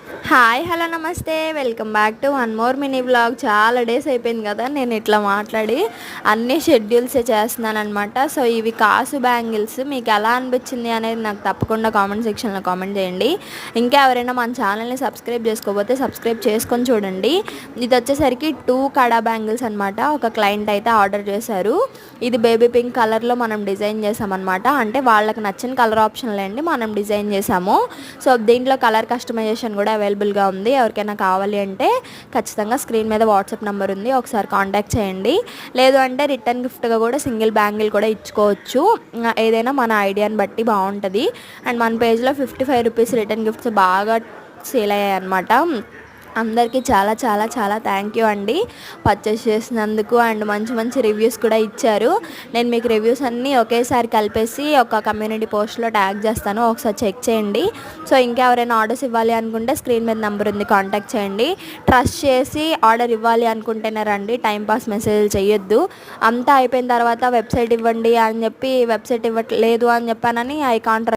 Hi hello నమస్తే welcome back to one more mini vlog. చాలా days అయిపోయింది కదా నేను ఇట్లా మాట్లాడి, అన్ని షెడ్యూల్సే చేస్తున్నాను అనమాట. సో ఇవి కాసు బ్యాంగిల్స్ మీకు ఎలా అనిపించింది అనేది నాకు తప్పకుండా కామెంట్ సెక్షన్లో కామెంట్ చేయండి. ఇంకా ఎవరైనా మన ఛానల్ని సబ్స్క్రైబ్ చేసుకోకపోతే సబ్స్క్రైబ్ చేసుకొని చూడండి. ఇది వచ్చేసరికి 2 కడా బ్యాంగిల్స్ అనమాట. ఒక క్లయింట్ అయితే ఆర్డర్ చేశారు. ఇది బేబీ పింక్ కలర్లో మనం డిజైన్ చేసామన్నమాట. అంటే వాళ్ళకి నచ్చిన కలర్ ఆప్షన్లే అండి మనం డిజైన్ చేసాము. సో దీంట్లో కలర్ కస్టమైజేషన్ కూడా అవైలబుల్గా ఉంది. ఎవరికైనా కావాలి అంటే ఖచ్చితంగా స్క్రీన్ మీద వాట్సాప్ నెంబర్ ఉంది, ఒకసారి కాంటాక్ట్ చేయండి. లేదు అంటే రిటర్న్ గిఫ్ట్గా కూడా సింగిల్ బ్యాంగిల్ కూడా ఇచ్చుకోవచ్చు. ఏదైనా మన ఐడియాని బట్టి బాగుంటుంది. అండ్ మన పేజ్లో 55 రూపీస్ రిటర్న్ గిఫ్ట్స్ బాగా సేల్ అయ్యాయి అనమాట. అందరికీ చాలా చాలా చాలా థ్యాంక్ యూ అండి పర్చేస్ చేసినందుకు. అండ్ మంచి మంచి రివ్యూస్ కూడా ఇచ్చారు. నేను మీకు రివ్యూస్ అన్నీ ఒకేసారి కలిపేసి ఒక కమ్యూనిటీ పోస్ట్లో ట్యాగ్ చేస్తాను, ఒకసారి చెక్ చేయండి. సో ఇంకా ఎవరైనా ఆర్డర్స్ ఇవ్వాలి అనుకుంటే స్క్రీన్ మీద నెంబర్ ఉంది, కాంటాక్ట్ చేయండి. ట్రస్ట్ చేసి ఆర్డర్ ఇవ్వాలి అనుకుంటేనే రండి, టైంపాస్ మెసేజ్లు చేయొద్దు. అంతా అయిపోయిన తర్వాత వెబ్సైట్ ఇవ్వండి అని చెప్పి వెబ్సైట్ ఇవ్వట్లేదు అని చెప్పానని ఐ కాంట్